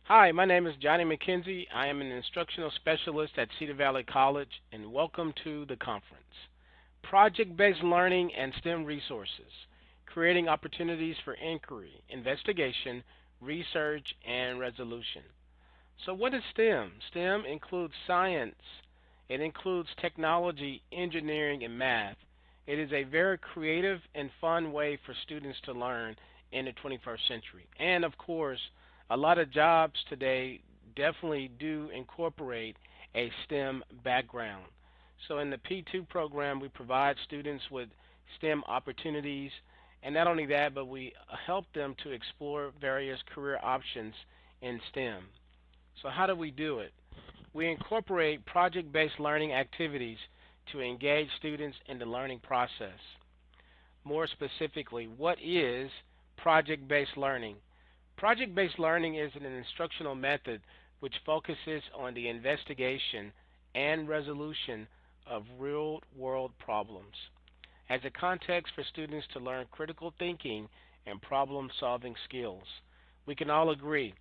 Hi, my name is Johnny McKenzie. I am an instructional specialist at Cedar Valley College, and welcome to the conference. Project based learning and STEM resources, creating opportunities for inquiry, investigation, research, and resolution. So, what is STEM? STEM includes science, it includes technology, engineering, and math. It is a very creative and fun way for students to learn in the 21st century. And of course, a lot of jobs today definitely do incorporate a STEM background. So, in the P2 program, we provide students with STEM opportunities. And not only that, but we help them to explore various career options in STEM. So, how do we do it? We incorporate project based learning activities to engage students in the learning process. More specifically, what is project based learning? Project based learning is an instructional method which focuses on the investigation and resolution of real world problems as a context for students to learn critical thinking and problem solving skills. We can all agree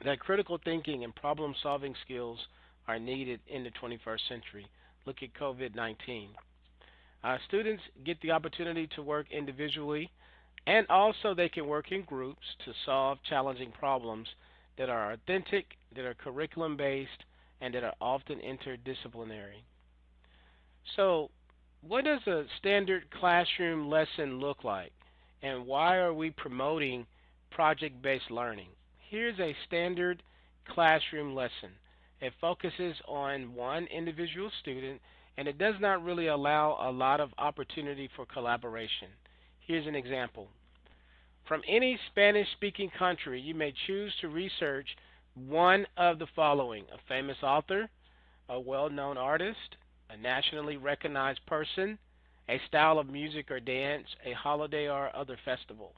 that critical thinking and problem solving skills are needed in the 21st century. Look at COVID 19. Students get the opportunity to work individually and also they can work in groups to solve challenging problems that are authentic, that are curriculum based, and that are often interdisciplinary. So, what does a standard classroom lesson look like? And why are we promoting project based learning? Here's a standard classroom lesson. It focuses on one individual student and it does not really allow a lot of opportunity for collaboration. Here's an example. From any Spanish speaking country, you may choose to research one of the following: a famous author, a well known artist, a nationally recognized person, a style of music or dance, a holiday or other festival.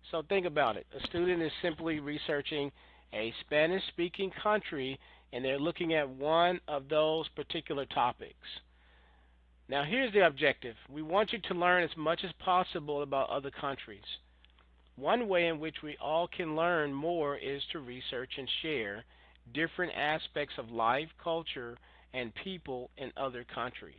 So think about it. A student is simply researching a Spanish speaking country and they're looking at one of those particular topics. Now, here's the objective: we want you to learn as much as possible about other countries. One way in which we all can learn more is to research and share different aspects of life, culture, and people in other countries.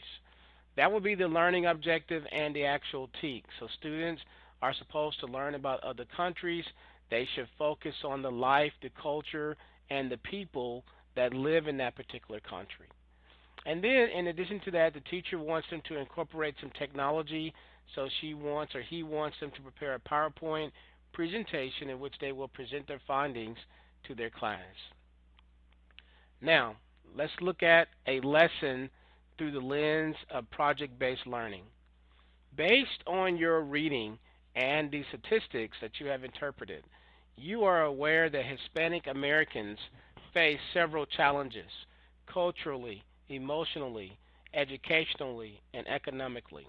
That would be the learning objective and the actual TEAC. So students are supposed to learn about other countries. They should focus on the life, the culture, and the people that live in that particular country. And then, in addition to that, the teacher wants them to incorporate some technology. So she wants or he wants them to prepare a PowerPoint presentation in which they will present their findings to their class. Now, let's look at a lesson through the lens of project based learning. Based on your reading and the statistics that you have interpreted, you are aware that Hispanic Americans face several challenges culturally, emotionally, educationally, and economically.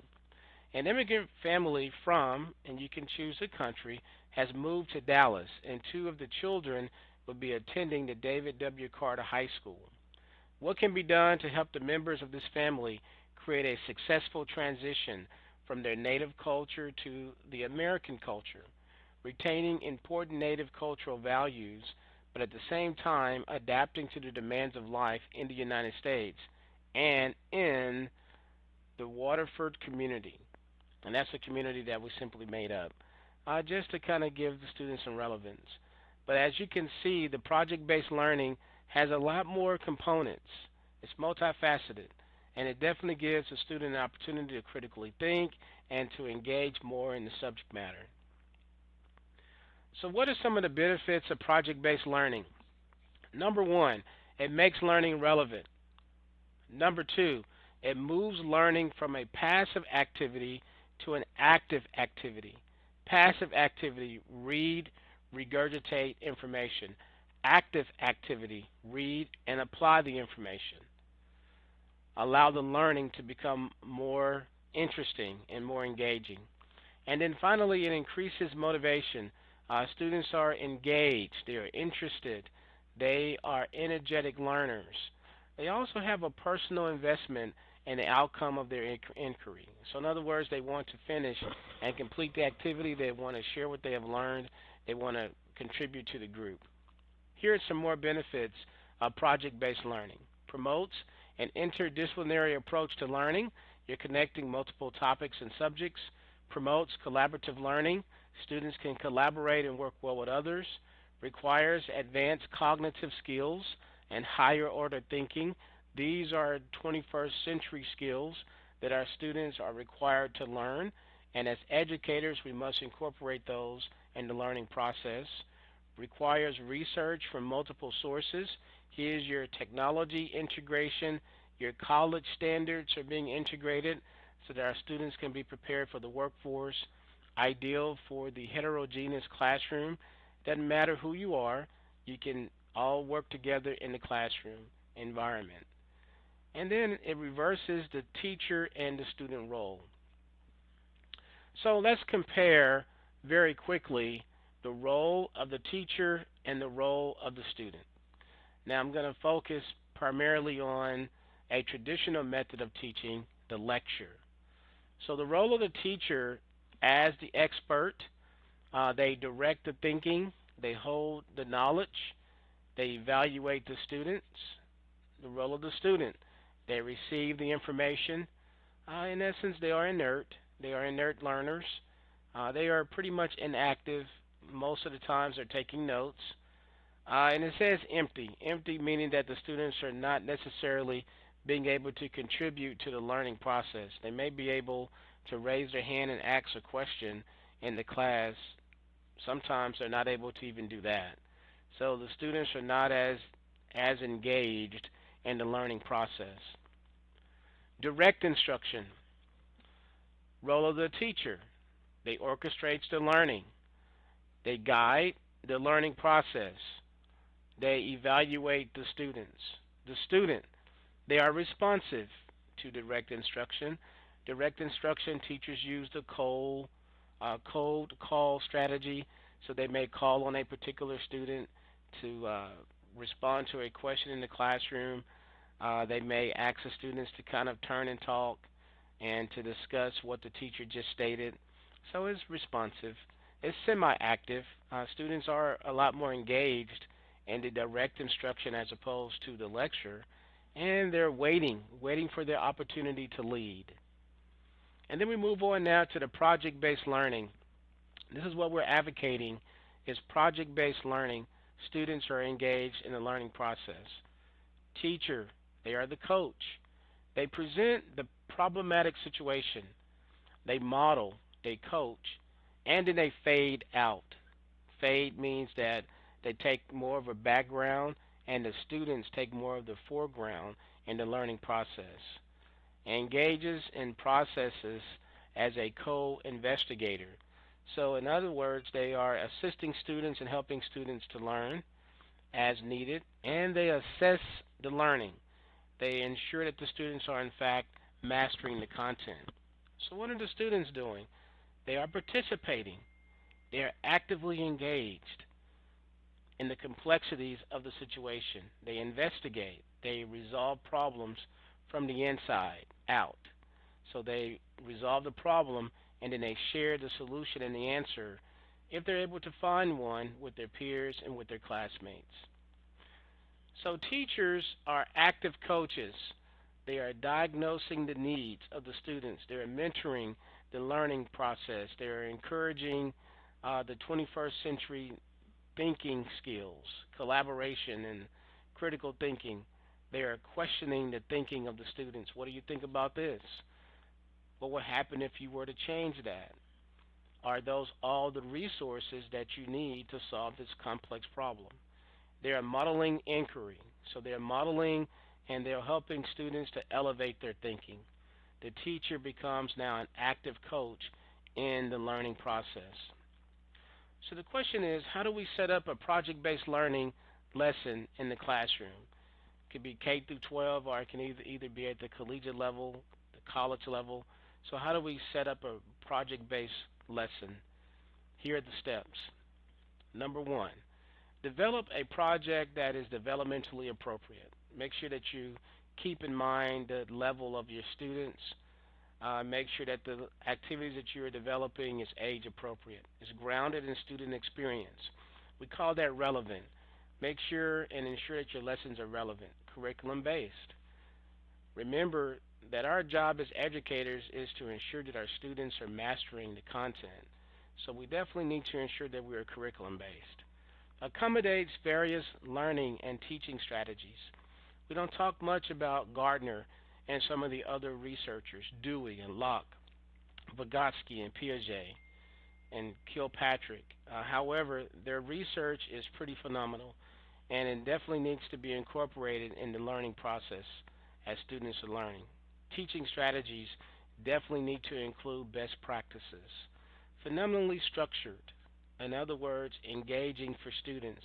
An immigrant family from, and you can choose a country, has moved to Dallas, and two of the children will be attending the David W. Carter High School. What can be done to help the members of this family create a successful transition from their native culture to the American culture, retaining important native cultural values, but at the same time adapting to the demands of life in the United States and in the Waterford community? And that's a community that we simply made up, just to kind of give the students some relevance. But as you can see, the project-based learning has a lot more components. It's multifaceted, and it definitely gives the student an opportunity to critically think and to engage more in the subject matter. So, what are some of the benefits of project-based learning? Number one, it makes learning relevant. Number two, it moves learning from a passive activity to an active activity. Passive activity, read, regurgitate information. Active activity, read and apply the information. Allow the learning to become more interesting and more engaging. And then finally, it increases motivation. Students are engaged, they are interested, they are energetic learners. They also have a personal investment in the outcome of their inquiry. So, in other words, they want to finish and complete the activity, they want to share what they have learned, they want to contribute to the group. Here are some more benefits of project-based learning. Promotes an interdisciplinary approach to learning. You're connecting multiple topics and subjects. Promotes collaborative learning. Students can collaborate and work well with others. Requires advanced cognitive skills and higher order thinking. These are 21st century skills that our students are required to learn, and as educators, we must incorporate those in the learning process. Requires research from multiple sources. Here's your technology integration. Your college standards are being integrated so that our students can be prepared for the workforce. Ideal for the heterogeneous classroom. Doesn't matter who you are, you can all work together in the classroom environment. And then it reverses the teacher and the student role. So let's compare very quickly the role of the teacher and the role of the student. Now I'm going to focus primarily on a traditional method of teaching, the lecture. So the role of the teacher as the expert, they direct the thinking, they hold the knowledge, they evaluate the students. The role of the student, they receive the information. In essence, they are inert. They are inert learners. They are pretty much inactive. Most of the times they're taking notes. And it says empty. Empty meaning that the students are not necessarily being able to contribute to the learning process. They may be able to raise their hand and ask a question in the class. Sometimes they're not able to even do that. So the students are not as engaged in the learning process. Direct instruction. Role of the teacher. They orchestrate the learning. They guide the learning process. They evaluate the students. The student, they are responsive to direct instruction. Direct instruction, teachers use the cold call strategy, so they may call on a particular student to respond to a question in the classroom. They may ask the students to kind of turn and talk and to discuss what the teacher just stated. So it's responsive. It's semi-active. Students are a lot more engaged in the direct instruction as opposed to the lecture, and they're waiting for their opportunity to lead. And then we move on now to the project-based learning. This is what we're advocating is project-based learning. Students are engaged in the learning process. Teacher, they are the coach. They present the problematic situation. They model, they coach, and then they fade out. Fade means that they take more of a background and the students take more of the foreground in the learning process. Engages in processes as a co-investigator. So in other words, they are assisting students and helping students to learn as needed, and they assess the learning. They ensure that the students are in fact mastering the content. So what are the students doing? They are participating. They are actively engaged in the complexities of the situation. They investigate. They resolve problems from the inside out. So they resolve the problem and then they share the solution and the answer if they're able to find one with their peers and with their classmates. So teachers are active coaches. They are diagnosing the needs of the students. They are mentoring the learning process. They are encouraging the 21st century thinking skills, collaboration, and critical thinking. They are questioning the thinking of the students. What do you think about this? What would happen if you were to change that? Are those all the resources that you need to solve this complex problem? They are modeling inquiry. So they're modeling and they're helping students to elevate their thinking. The teacher becomes now an active coach in the learning process. So the question is, how do we set up a project-based learning lesson in the classroom? It could be K through 12, or it can either be at the collegiate level, the college level. So how do we set up a project-based lesson? Here are the steps. Number one, develop a project that is developmentally appropriate. Make sure that you keep in mind the level of your students. Make sure that the activities that you are developing is age appropriate. It's grounded in student experience. We call that relevant. Make sure and ensure that your lessons are relevant, curriculum based. Remember that our job as educators is to ensure that our students are mastering the content. So we definitely need to ensure that we are curriculum based. Accommodates various learning and teaching strategies. We don't talk much about Gardner and some of the other researchers, Dewey and Locke, Vygotsky and Piaget and Kilpatrick. However, their research is pretty phenomenal, and it definitely needs to be incorporated in the learning process as students are learning. Teaching strategies definitely need to include best practices. Phenomenally structured, in other words, engaging for students,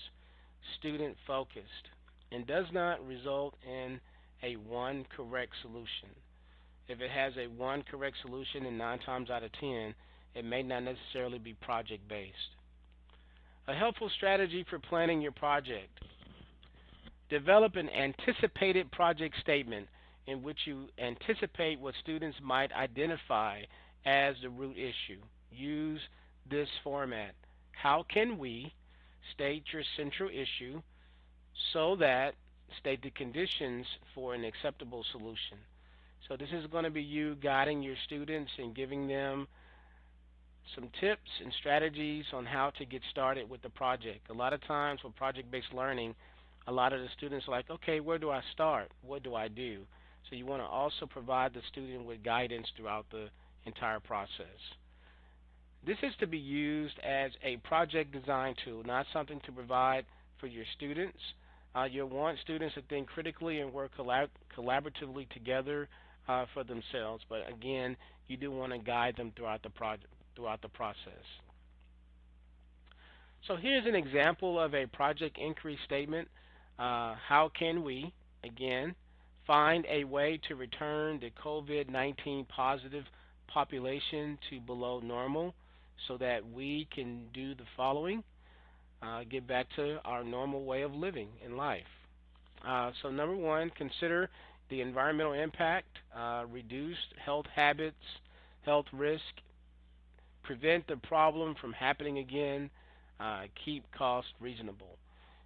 student focused, and does not result in a one correct solution. If it has a one correct solution, and 9 times out of 10, it may not necessarily be project based. A helpful strategy for planning your project. Develop an anticipated project statement in which you anticipate what students might identify as the root issue. Use this format. How can we state your central issue so that state the conditions for an acceptable solution? So this is going to be you guiding your students and giving them some tips and strategies on how to get started with the project. A lot of times with project-based learning, a lot of the students are like, okay, where do I start? What do I do? So you want to also provide the student with guidance throughout the entire process. This is to be used as a project design tool, not something to provide for your students. You'll want students to think critically and work collaboratively together for themselves. But again, you do want to guide them throughout the process. So here's an example of a project inquiry statement. How can we, again, find a way to return the COVID-19 positive population to below normal so that we can do the following? Get back to our normal way of living in life. So number one, consider the environmental impact, reduce health habits, health risk, prevent the problem from happening again, keep costs reasonable.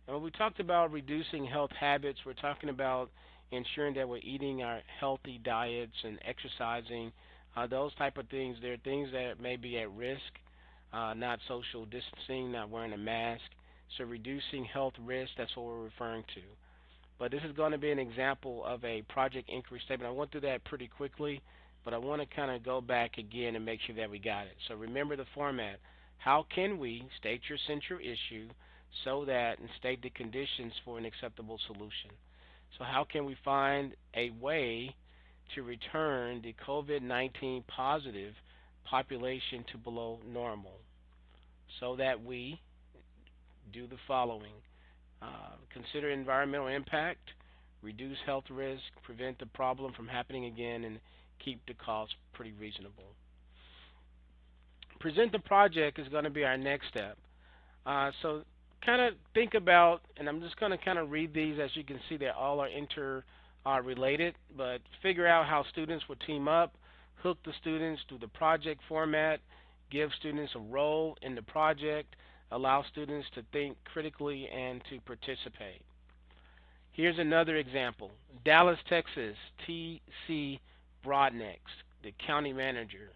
And when we talked about reducing health habits, we're talking about ensuring that we're eating our healthy diets and exercising, those type of things. There are things that may be at risk, not social distancing, not wearing a mask. So reducing health risk, that's what we're referring to. But this is going to be an example of a project inquiry statement. I went through that pretty quickly, but I want to kind of go back again and make sure that we got it. So remember the format. How can we state your central issue so that and state the conditions for an acceptable solution? So how can we find a way to return the COVID-19 positive population to below normal so that we do the following? Consider environmental impact, reduce health risk, prevent the problem from happening again, and keep the cost pretty reasonable. Present the project is going to be our next step. So kind of think about, and I'm just going to kind of read these. As you can see, they all are interrelated, but figure out how students will team up, hook the students through the project format, give students a role in the project, allow students to think critically and to participate. Here's another example. Dallas, Texas, T.C. Broadnex, the county manager,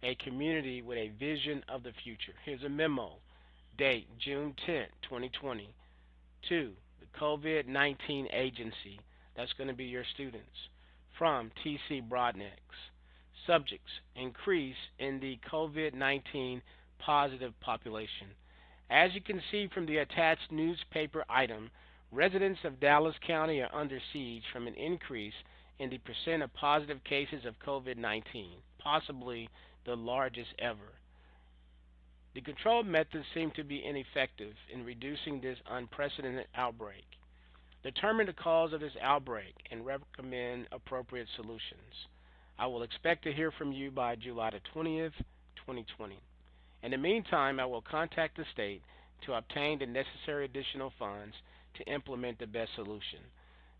a community with a vision of the future. Here's a memo. Date, June 10, 2020. To the COVID-19 agency. That's going to be your students. From T.C. Broadnex. Subjects, increase in the COVID-19 positive population. As you can see from the attached newspaper item, residents of Dallas County are under siege from an increase in the percent of positive cases of COVID-19, possibly the largest ever. The control methods seem to be ineffective in reducing this unprecedented outbreak. Determine the cause of this outbreak and recommend appropriate solutions. I will expect to hear from you by July the 20th, 2020. In the meantime, I will contact the state to obtain the necessary additional funds to implement the best solution.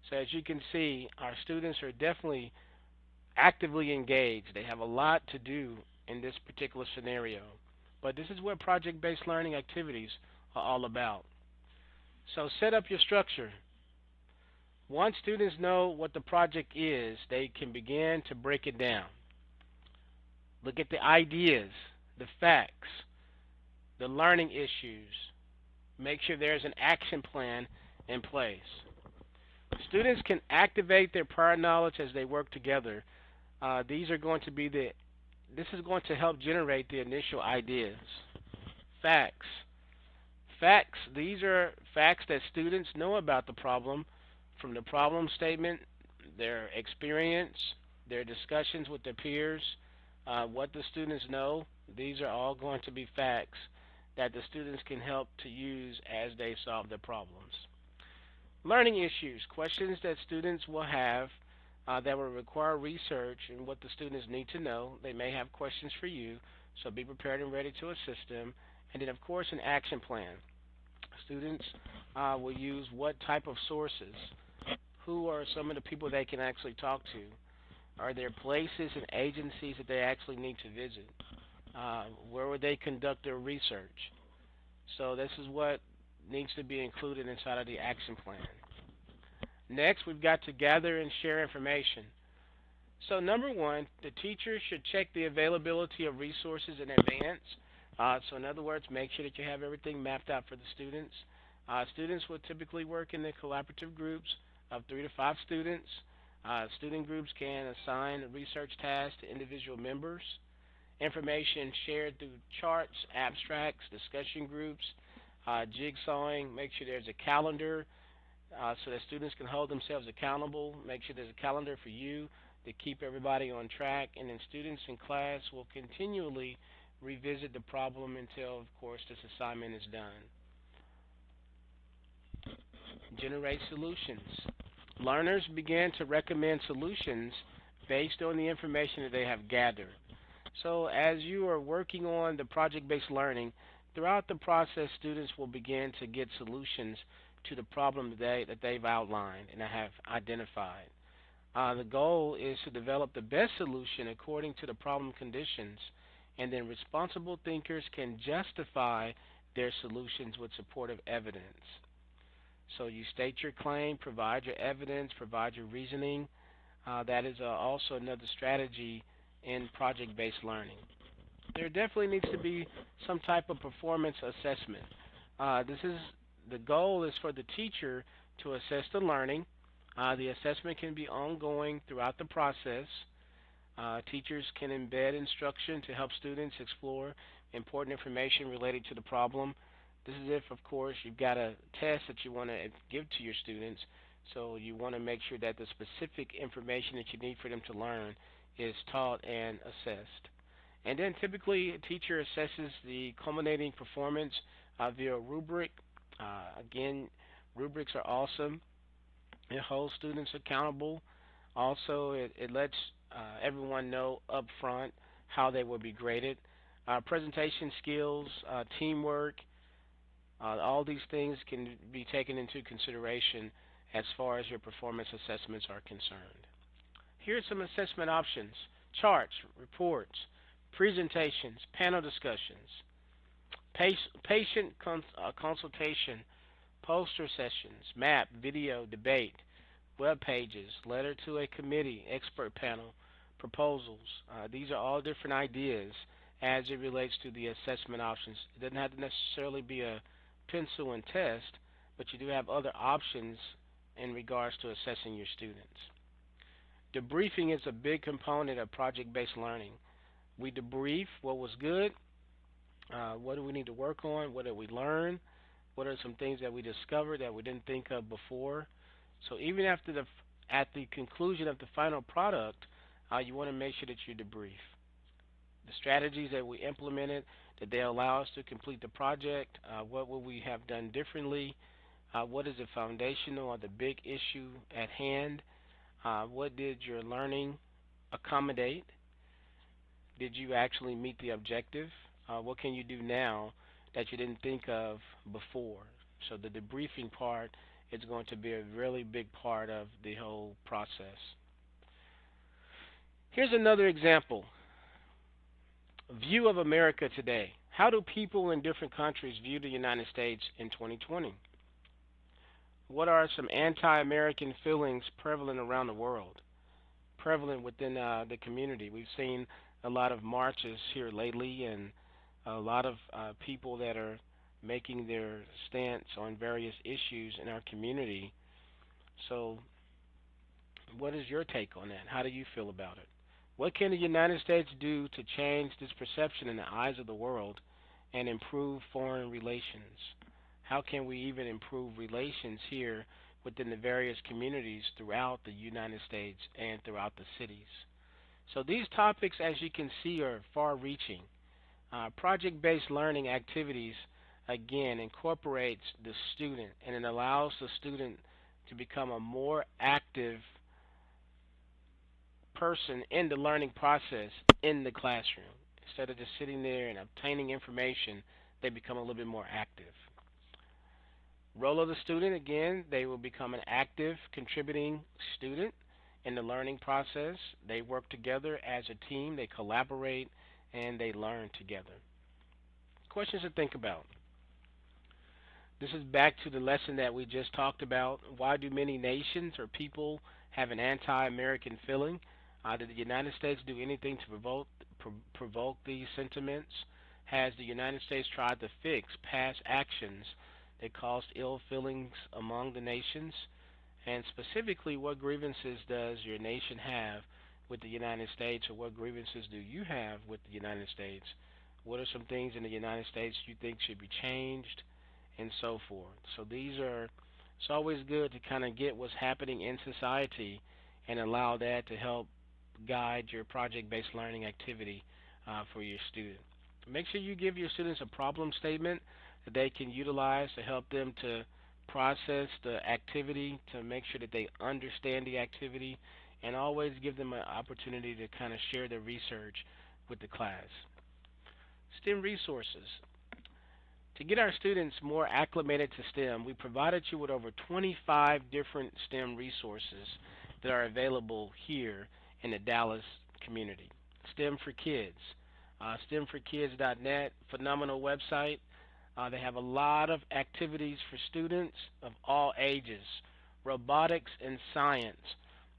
So as you can see, our students are definitely actively engaged. They have a lot to do in this particular scenario. But this is what project-based learning activities are all about. So set up your structure. Once students know what the project is, they can begin to break it down. Look at the ideas, the facts, the learning issues. Make sure there's an action plan in place. Students can activate their prior knowledge as they work together. These are going to be the This is going to help generate the initial ideas. Facts. Facts. These are facts that students know about the problem from the problem statement, their experience, their discussions with their peers, what the students know. These are all going to be facts that the students can help to use as they solve their problems. Learning issues, questions that students will have that will require research and what the students need to know. They may have questions for you, so be prepared and ready to assist them. And then, of course, an action plan. Students will use what type of sources? Who are some of the people they can actually talk to? Are there places and agencies that they actually need to visit? Where would they conduct their research? So this is what needs to be included inside of the action plan. Next, we've got to gather and share information. So number one, the teacher should check the availability of resources in advance. So in other words, make sure that you have everything mapped out for the students. Students will typically work in the collaborative groups of 3 to 5 students. Student groups can assign research tasks to individual members. Information shared through charts, abstracts, discussion groups, jigsawing. Make sure there's a calendar so that students can hold themselves accountable. Make sure there's a calendar for you to keep everybody on track. And then students in class will continually revisit the problem until, of course, this assignment is done. Generate solutions. Learners begin to recommend solutions based on the information that they have gathered. So as you are working on the project-based learning, throughout the process, students will begin to get solutions to the problem that they've outlined and have identified. The goal is to develop the best solution according to the problem conditions, and then responsible thinkers can justify their solutions with supportive evidence. So you state your claim, provide your evidence, provide your reasoning. That is also another strategy in project-based learning. There definitely needs to be some type of performance assessment. The goal is for the teacher to assess the learning. The assessment can be ongoing throughout the process. Teachers can embed instruction to help students explore important information related to the problem. This is if, of course, you've got a test that you want to give to your students, so you want to make sure that the specific information that you need for them to learn is taught and assessed. And then typically a teacher assesses the culminating performance via a rubric. Again, rubrics are awesome. It holds students accountable. Also, it lets everyone know up front how they will be graded. Presentation skills, teamwork, all these things can be taken into consideration as far as your performance assessments are concerned. Here are some assessment options: charts, reports, presentations, panel discussions, patient consultation, poster sessions, map, video, debate, web pages, letter to a committee, expert panel, proposals. These are all different ideas as it relates to the assessment options. It doesn't have to necessarily be a pencil and test, but you do have other options in regards to assessing your students. Debriefing is a big component of project-based learning. We debrief what was good, what do we need to work on, what did we learn, what are some things that we discovered that we didn't think of before. So even after at the conclusion of the final product, you want to make sure that you debrief. The strategies that we implemented, did they allow us to complete the project? What would we have done differently? What is the foundational or the big issue at hand? What did your learning accommodate? Did you actually meet the objective? What can you do now that you didn't think of before? So the debriefing part is going to be a really big part of the whole process. Here's another example. View of America today. How do people in different countries view the United States in 2020? What are some anti-American feelings prevalent around the world, prevalent within the community? We've seen a lot of marches here lately, and a lot of people that are making their stance on various issues in our community. So, what is your take on that? How do you feel about it? What can the United States do to change this perception in the eyes of the world and improve foreign relations? How can we even improve relations here within the various communities throughout the United States and throughout the cities? So these topics, as you can see, are far-reaching. Project-based learning activities, again, incorporates the student and it allows the student to become a more active person in the learning process in the classroom. Instead of just sitting there and obtaining information, they become a little bit more active. Role of the student, again, they will become an active contributing student in the learning process. They work together as a team, they collaborate, and they learn together. Questions to think about. This is back to the lesson that we just talked about. Why do many nations or people have an anti-American feeling? Did the United States do anything to provoke these sentiments? Has the United States tried to fix past actions that caused ill feelings among the nations? And specifically, what grievances does your nation have with the United States, or what grievances do you have with the United States? What are some things in the United States you think should be changed, and so forth? So it's always good to kind of get what's happening in society and allow that to help guide your project-based learning activity for your student. Make sure you give your students a problem statement that they can utilize to help them to process the activity, to make sure that they understand the activity, and always give them an opportunity to kind of share their research with the class. STEM resources. To get our students more acclimated to STEM, we provided you with over 25 different STEM resources that are available here in the Dallas community. STEM for Kids, STEMforkids.net, phenomenal website. They have a lot of activities for students of all ages. Robotics and science.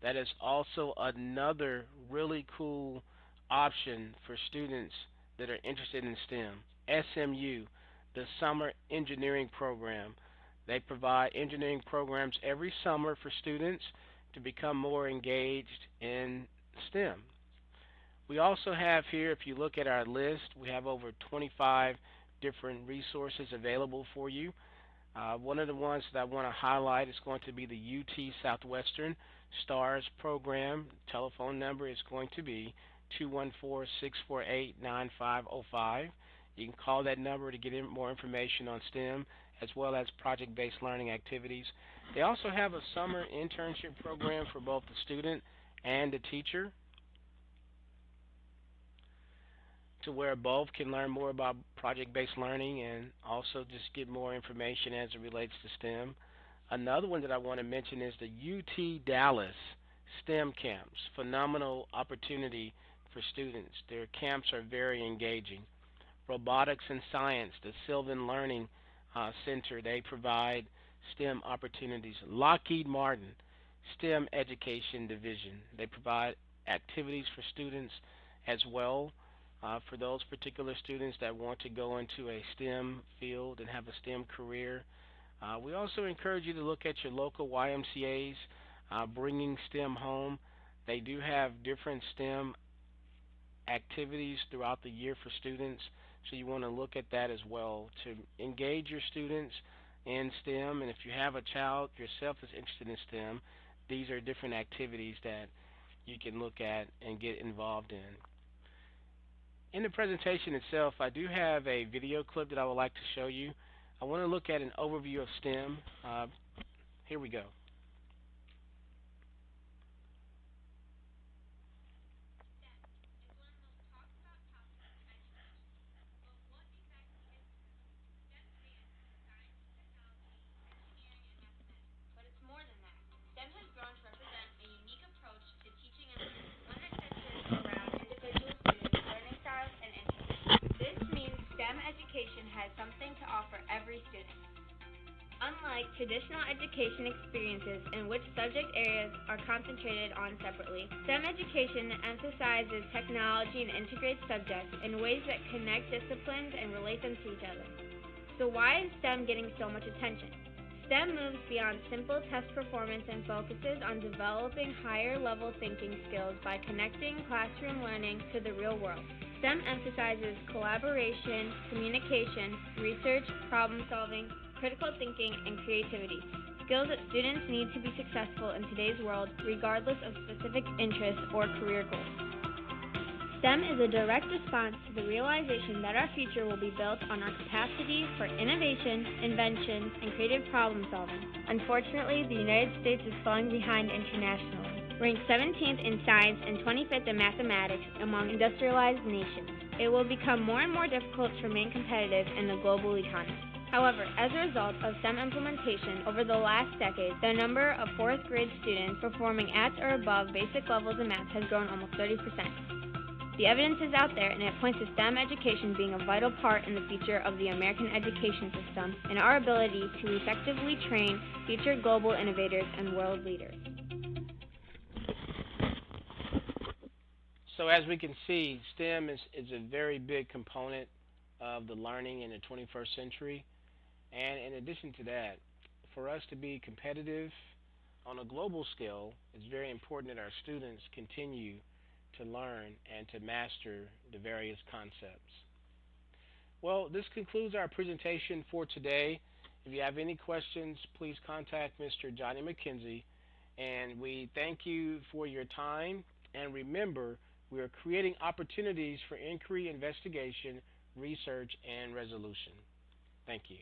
That is also another really cool option for students that are interested in STEM. SMU, the Summer Engineering Program. They provide engineering programs every summer for students to become more engaged in STEM. We also have here, if you look at our list, we have over 25 different resources available for you. One of the ones that I want to highlight is going to be the UT Southwestern STARS program. Telephone number is going to be 214-648-9505. You can call that number to get more information on STEM as well as project-based learning activities. They also have a summer internship program for both the student and the teacher, to where both can learn more about project-based learning and also just get more information as it relates to STEM. Another one that I want to mention is the UT Dallas STEM camps. Phenomenal opportunity for students. Their camps are very engaging. Robotics and Science, the Sylvan Learning Center, they provide STEM opportunities. Lockheed Martin STEM Education Division, they provide activities for students as well. For those particular students that want to go into a STEM field and have a STEM career, we also encourage you to look at your local YMCA's, bringing STEM home. They do have different STEM activities throughout the year for students, so you want to look at that as well to engage your students in STEM. And if you have a child yourself that's interested in STEM, these are different activities that you can look at and get involved in. In the presentation itself, I do have a video clip that I would like to show you. I want to look at an overview of STEM. Here we go. Education has something to offer every student. Unlike unlike traditional education experiences in which subject areas are concentrated on separately, STEM education emphasizes technology and integrates subjects in ways that connect disciplines and relate them to each other. So why is STEM getting so much attention? STEM moves beyond simple test performance and focuses on developing higher-level thinking skills by connecting classroom learning to the real world. STEM emphasizes collaboration, communication, research, problem-solving, critical thinking, and creativity, skills that students need to be successful in today's world regardless of specific interests or career goals. STEM is a direct response to the realization that our future will be built on our capacity for innovation, invention, and creative problem solving. Unfortunately, the United States is falling behind internationally, ranked 17th in science and 25th in mathematics among industrialized nations. It will become more and more difficult to remain competitive in the global economy. However, as a result of STEM implementation over the last decade, the number of fourth grade students performing at or above basic levels in math has grown almost 30%. The evidence is out there, and it points to STEM education being a vital part in the future of the American education system and our ability to effectively train future global innovators and world leaders. So as we can see, STEM is a very big component of the learning in the 21st century. And in addition to that, for us to be competitive on a global scale, it's very important that our students continue to learn and to master the various concepts. Well, this concludes our presentation for today. If you have any questions, please contact Mr. Johnny McKenzie. And we thank you for your time. And remember, we are creating opportunities for inquiry, investigation, research, and resolution. Thank you.